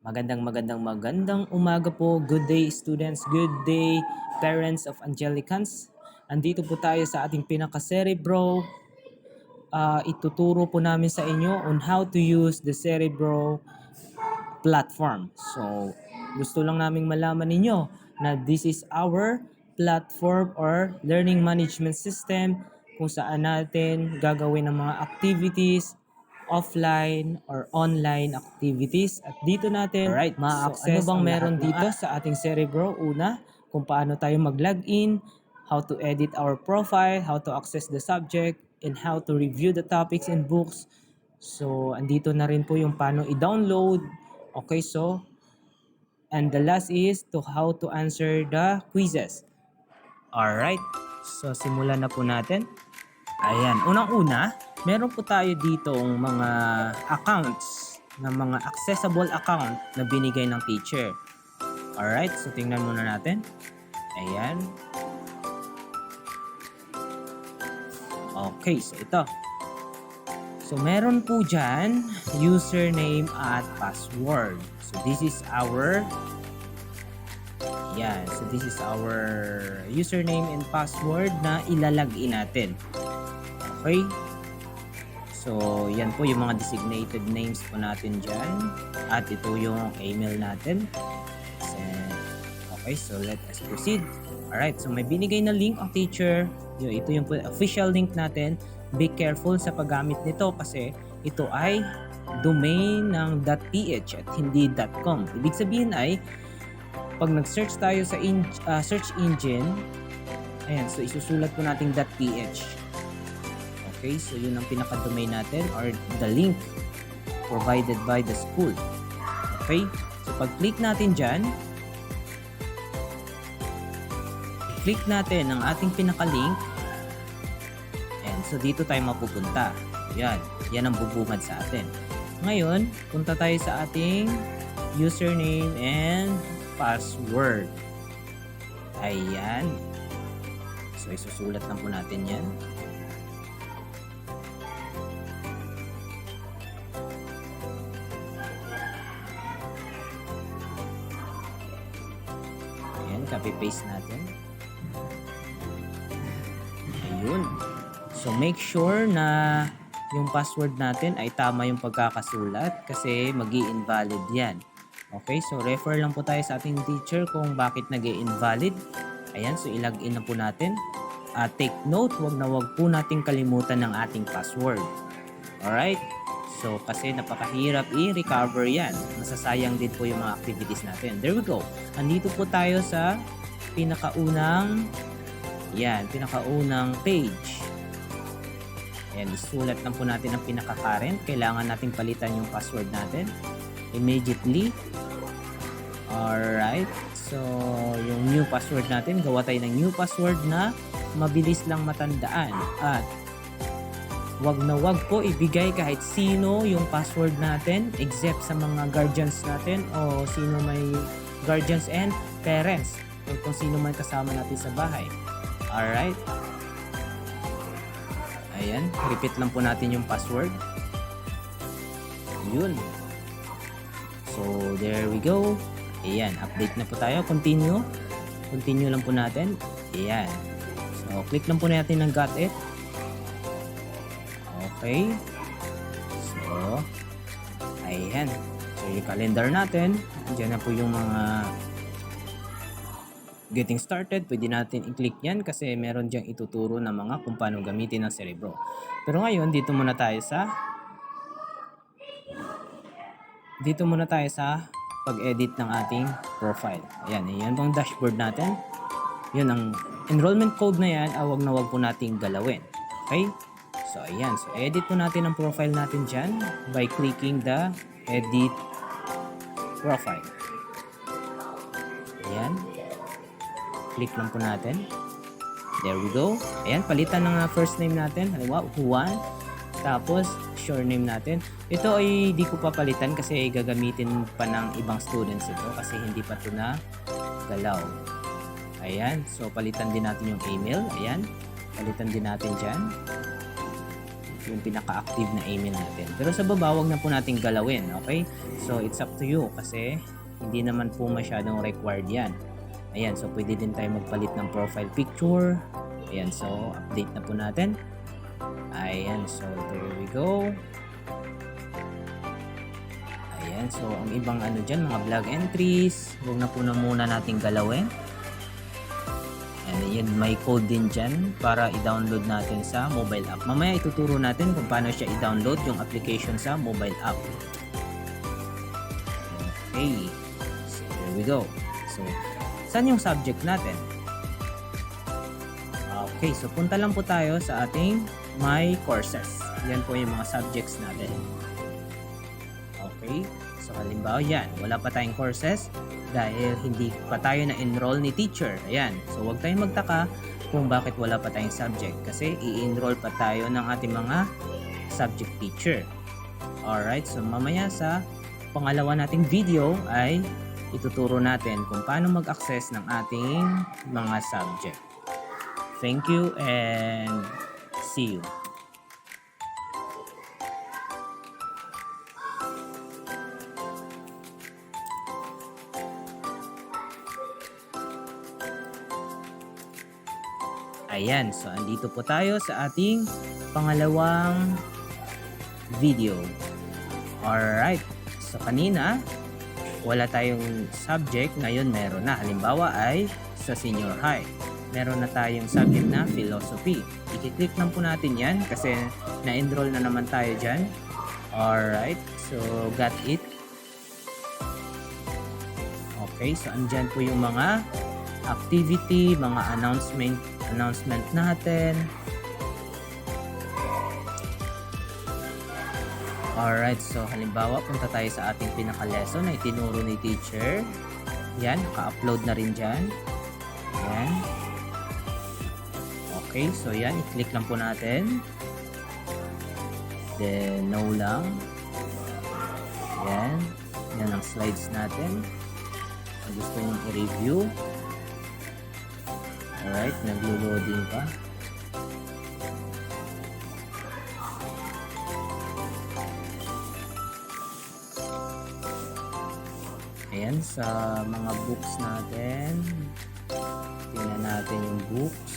Magandang umaga po. Good day students, good day parents of Angelicans. Andito po tayo sa ating pinaka-Cerebro. Ituturo po namin sa inyo on how to use the Cerebro platform. So, gusto lang naming malaman ninyo na this is our platform or learning management system kung saan natin gagawin ang mga activities, offline or online activities. At dito natin ma-access ano bang meron dito sa ating Cerebro. Una, kung paano tayo mag-login, how to edit our profile, how to access the subject, and how to review the topics and books. So, andito na rin po yung paano i-download. Okay, so, and the last is to how to answer the quizzes. Alright, so simulan na po natin. Ayan, unang-una, meron po tayo ditong mga accounts, na mga accessible account na binigay ng teacher. Alright, so tingnan muna natin. Ayan. Okay, so ito. So meron po dyan, username at password. So this is our username and password na ilalagin natin. Okay? So, yan po yung mga designated names po natin dyan. At ito yung email natin. Okay, so let us proceed. Alright, so may binigay na link ang teacher. Ito yung official link natin. Be careful sa paggamit nito kasi ito ay domain ng .ph at hindi .com. Ibig sabihin ay, pag nag-search tayo sa search engine, ayan, so isusulat po natin .ph. Okay, so yun ang pinaka-domain natin or the link provided by the school. Okay, so pag-click natin dyan, click natin ang ating pinaka-link, and so dito tayo mapupunta. Yan ang bubungad sa atin. Ngayon, punta tayo sa ating username and password. Ayan. So, isusulat lang po natin yan. Ayan, copy-paste natin. Ayun. So, make sure na yung password natin ay tama yung pagkakasulat kasi magi-invalid yan. Okay, so refer lang po tayo sa ating teacher kung bakit nag-invalid. Ayan, so ilag-in na po natin. Take note, wag po nating kalimutan ng ating password. Alright, so kasi napakahirap i-recover yan. Masasayang din po yung mga activities natin. There we go. Andito po tayo sa pinakaunang page. Ayan, isulat lang po natin ang pinaka-current. Kailangan nating palitan yung password natin immediately. Alright, so yung new password natin, gawa tayo ng new password na mabilis lang matandaan at wag po ibigay kahit sino yung password natin except sa mga guardians natin o sino may guardians and parents o kung sino man kasama natin sa bahay. Alright, ayan, repeat lang po natin yung password. Yun. So, there we go. Ayan, update na po tayo. Continue. Continue lang po natin. Ayan. So, click lang po natin ng got it. Okay. So, ayan. So, yung calendar natin. Diyan na po yung mga getting started. Pwede natin i-click yan kasi meron diyang ituturo na mga kung paano gamitin ang Cerebro. Pero ngayon, dito muna tayo sa pag-edit ng ating profile. Ayan, yan pong dashboard natin. Yun ang enrollment code na yan, wag po nating galawin. Okay? So, ayan. So, edit po natin ang profile natin dyan by clicking the edit profile. Ayan. Click lang po natin. There we go. Ayan, palitan ng first name natin. Halimbawa, Juan. Tapos, surname natin. Ito ay di ko papalitan kasi gagamitin pa ng ibang students ito kasi hindi pa ito na galaw. Ayan. So, palitan din natin yung email. Ayan. Palitan din natin dyan. yung pinaka-active na email natin. Pero sa baba, wag na po natin galawin, okay? So, it's up to you kasi hindi naman po masyadong required yan. Ayan, so pwede din tayo magpalit ng profile picture. Ayan, so update na po natin. Ayan, so there we go. Ayan, so ang ibang ano dyan, mga blog entries, huwag na po na muna natin galawin. Ayan, may code din dyan para i-download natin sa mobile app. Mamaya ituturo natin kung paano siya i-download yung application sa mobile app. Okay, so there we go. So, saan yung subject natin? Okay, so punta lang po tayo sa ating My Courses. Yan po yung mga subjects natin. Okay, so halimbawa yan, wala pa tayong courses dahil hindi pa tayo na-enroll ni teacher. Ayan, so huwag tayong magtaka kung bakit wala pa tayong subject kasi i-enroll pa tayo ng ating mga subject teacher. Alright, so mamaya sa pangalawa nating video ay ituturo natin kung paano mag-access ng ating mga subject. Thank you and see you. Ayan, so andito po tayo sa ating pangalawang video. Alright, so kanina wala tayong subject, ngayon meron na. Halimbawa ay sa senior high. Meron na tayong subject na philosophy. I-click lang po natin yan kasi na-enroll na naman tayo dyan. Alright, so got it. Okay, so andyan po yung mga activity, mga announcement natin. Alright, so halimbawa punta tayo sa ating pinaka-lesson na itinuro ni teacher. Yan, naka-upload na rin dyan. Yan. Okay, so yan, i-click lang po natin. Then, no lang. Yan. Yan ang slides natin. Kung gusto nyo i-review. Alright, naglo-loading pa. Ayan, sa mga books natin. Tingnan natin yung books.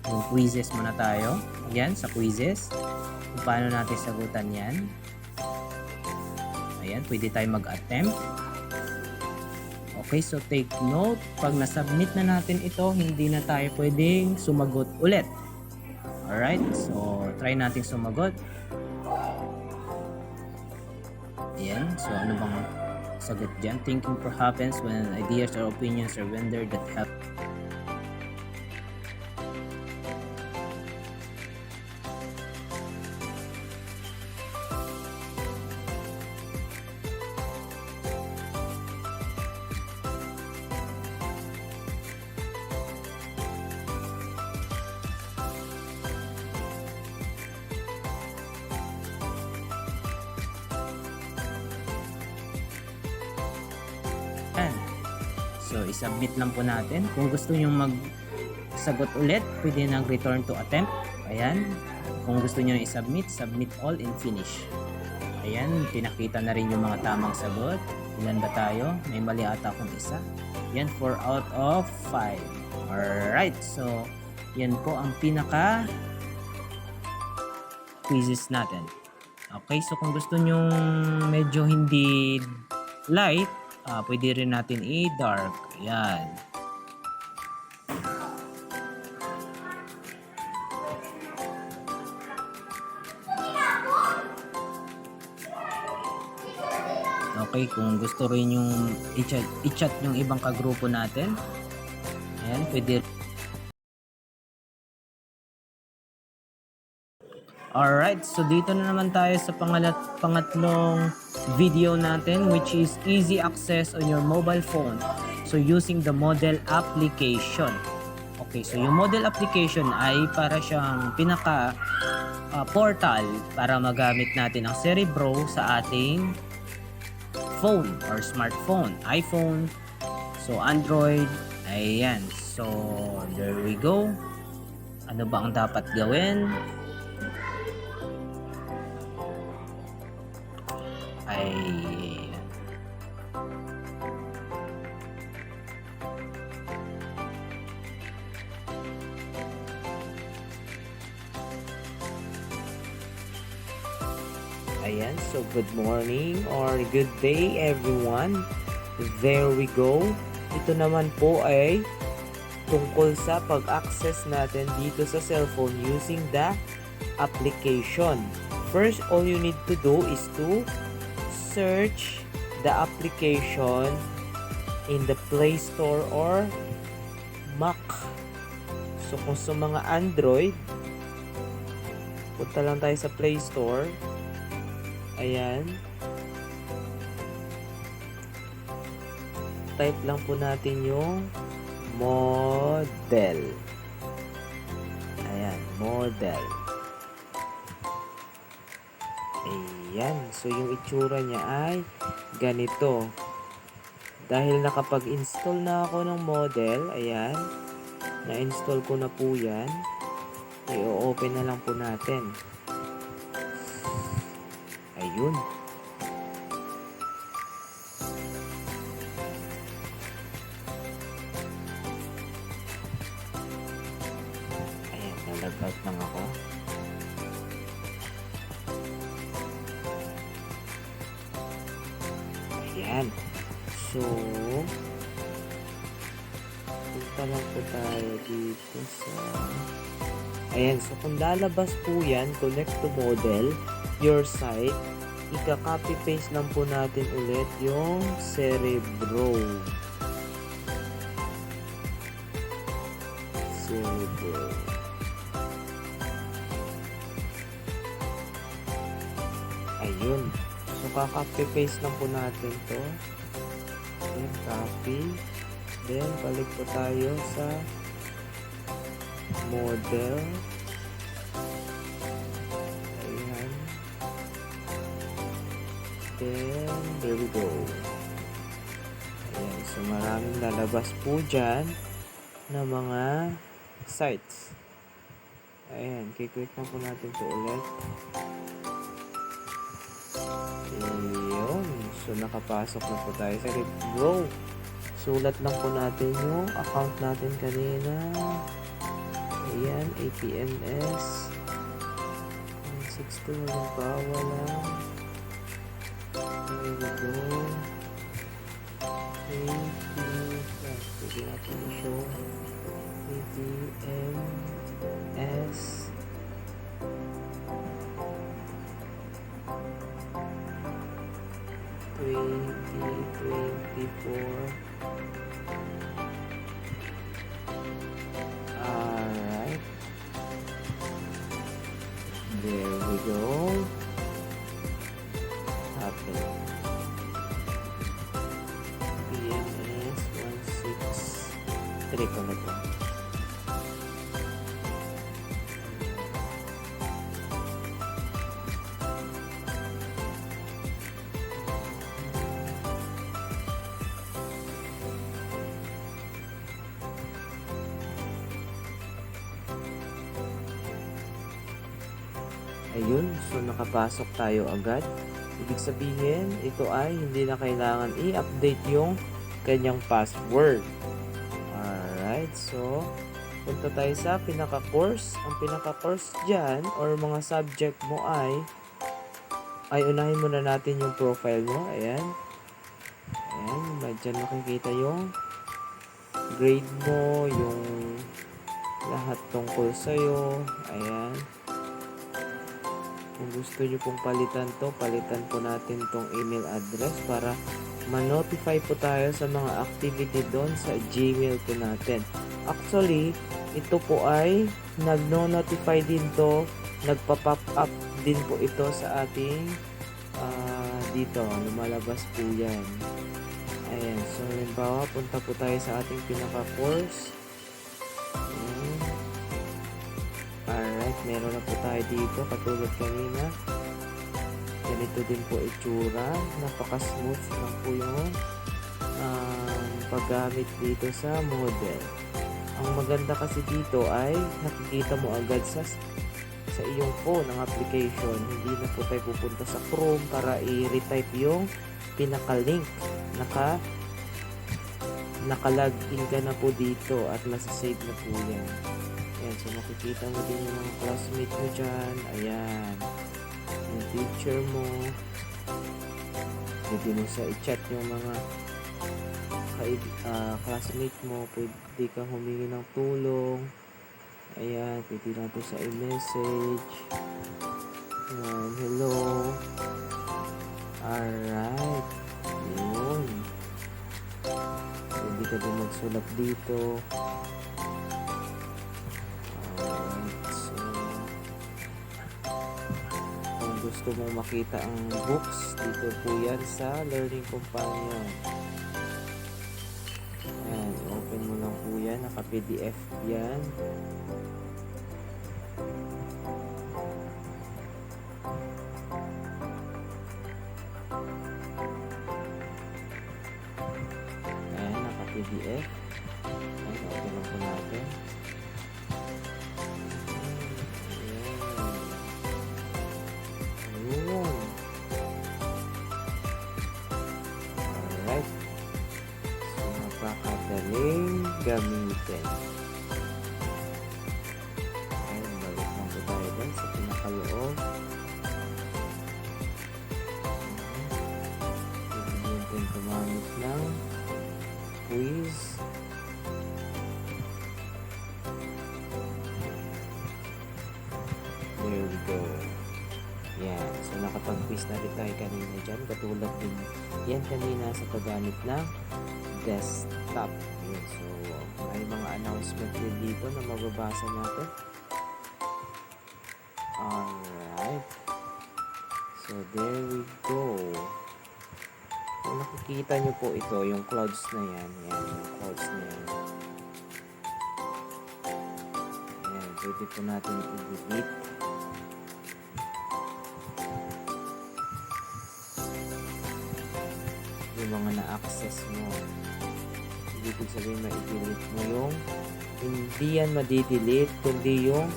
Yung quizzes muna tayo. Ayan, sa quizzes. Kung paano natin sagutan yan. Ayan, pwede tayo mag-attempt. Okay, so take note. Pag nasubmit na natin ito, hindi na tayo pwedeng sumagot ulit. Alright, so try natin sumagot. Ayan, so ano bang sagot dyan? Thinking happens when ideas or opinions are rendered that help. So, isubmit lang po natin. Kung gusto nyo mag-sagot ulit, pwede nang return to attempt. Ayan. Kung gusto nyo isubmit, submit all and finish. Ayan, pinakita na rin yung mga tamang sagot. Ilan ba tayo? May mali ata akong isa. Yan, 4 out of 5. Alright, so, yan po ang pinaka quizzes natin. Okay, so kung gusto nyo medyo hindi light, pwede rin natin i-dark. Ayan. Okay, kung gusto rin yung i-chat yung ibang kagrupo natin. Ayan, pwede. Alright, so dito na naman tayo sa pangatlong video natin, which is easy access on your mobile phone. So using the model application. Okay, so yung model application ay para siyang pinaka portal para magamit natin ang Cerebro sa ating phone or smartphone, iPhone, so Android. Ayan, so there we go. Ano ba ang dapat gawin? Ayan, so good morning or good day everyone. There we go. Ito naman po ay tungkol sa pag-access natin dito sa cellphone using the application. First, all you need to do is to search the application in the Play Store or Mac. So kung sa mga Android, punta lang tayo sa Play Store. Ayan. Type lang po natin yung model. Ayan, model. Ayan. So yung itsura niya ay ganito. Dahil nakapag-install na ako ng model, ayan. Na-install ko na po yan. I-open na lang po natin. Ayun. Ayan, nalagag lang ako. Ayan. So, punta lang po tayo dito sa... Ayan, so kung lalabas po yan, connect to model, your site, ika-copy paste lang po natin ulit yung Cerebro. Ayun. So ka-copy paste lang po natin to. Then copy. Then balik po tayo sa model. Ayan. Then, there we go. Ayan. So, maraming lalabas po dyan na mga sites. Ayan. Kiklik na po natin ito ulit. Ayan. So, nakapasok na po tayo sa Cerebro. Sulat lang po natin yung account natin kanina. Ayan, APMS 162 na wala. There we go. Pwede natin i-show APMS 2024. There we go. Happen. PMS 163 ko na ito. Ayun, so nakapasok tayo agad. Ibig sabihin, ito ay hindi na kailangan i-update yung kanyang password. Alright, so punta tayo sa pinaka-course. Ang pinaka-course dyan or mga subject mo ay unahin muna natin yung profile mo. Ayan. Ayan, dyan makikita yung grade mo, yung lahat tungkol sa'yo. Ayan. Kung gusto nyo pong palitan to, palitan po natin tong email address para ma-notify po tayo sa mga activity doon sa Gmail po natin. Actually, ito po ay nag-notify din to, nagpa-pop up din po ito sa ating dito, lumalabas po yan. Ayan, so halimbawa, punta po tayo sa ating pinaka-course. Alright, meron na po tayo dito katulad kanina. Ganito din po itsura. Napaka-smooth lang po yung paggamit dito sa model. Ang maganda kasi dito ay nakikita mo agad sa iyong phone ang application. Hindi na po tayo pupunta sa Chrome para i-retype yung pinaka-link. Naka-login ka na po dito at nasa-save na po yan. Ayan, so makikita mo din yung mga classmate mo dyan. Ayan. yung teacher mo. Pwede mo sa i-chat yung mga classmate mo. Pwede kang humingi ng tulong. Ayan, pwede natin sa i-message. Ayan, hello. Alright. Yun. Pwede ka din magsulat dito. Alright, so kung gusto mong makita ang books, dito po yan sa Learning Companion. Ayan, open mo lang po yan. Naka-PDF yan. Ayan, naka-PDF. Ayan, open lang po natin. Ayan. Alright. So, napakadaling gamitin. Ayan, balik lang po tayo dun sa pinakaloob. Pwede natin gumamit ng quiz. There we go. Yan. So, nakapag-quiz na rin tayo kanina dyan. Katulad din yan kanina sa paggamit ng desktop. Yan. So, may mga announcement din dito na mababasa natin. Alright. So, there we go. Kung nakikita nyo po ito, yung clouds na yan. Yan, yung clouds na yan. Ayan, pwede po natin i-delete. Yung mga na-access mo. Ibig sabihin, ma-delete mo yung hindi yan ma-delete, kundi yung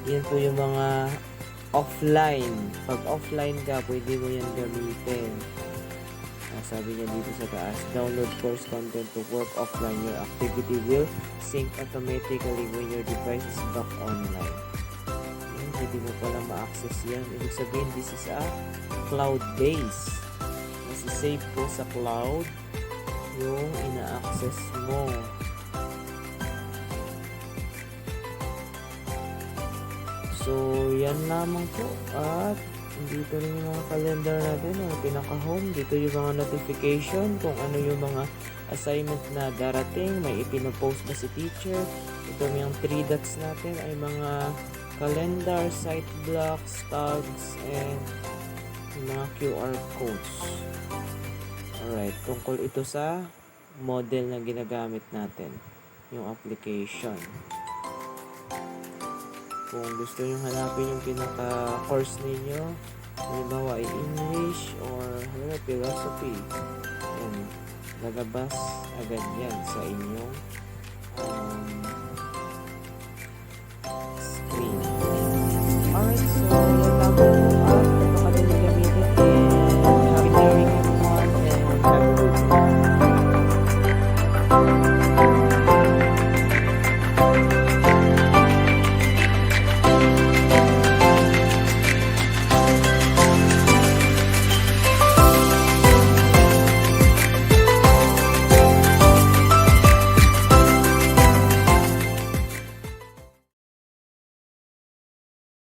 yan po yung mga offline. Pag offline ka, pwede mo yan gamitin. Sabi niya dito sa taas, download course content to work offline. Your activity will sync automatically when your device is back online. Yan, pwede mo pala ma-access yan. Ibig sabihin, this is a cloud base. Nasi-save po sa cloud yung ina-access mo. So, yan lamang po. At dito rin yung mga calendar natin. Ang pinaka-home. Dito yung mga notification kung ano yung mga assignment na darating. May ipinopost na si teacher. Ito yung 3 dots natin ay mga calendar, site blocks, tags, and mga QR codes. Alright. Tungkol ito sa model na ginagamit natin. Yung application. Kung gusto nyo hanapin yung pinaka-course ninyo, halimbawa ay English or philosophy, yan, lalabas agad yan sa inyong screen. Alright, so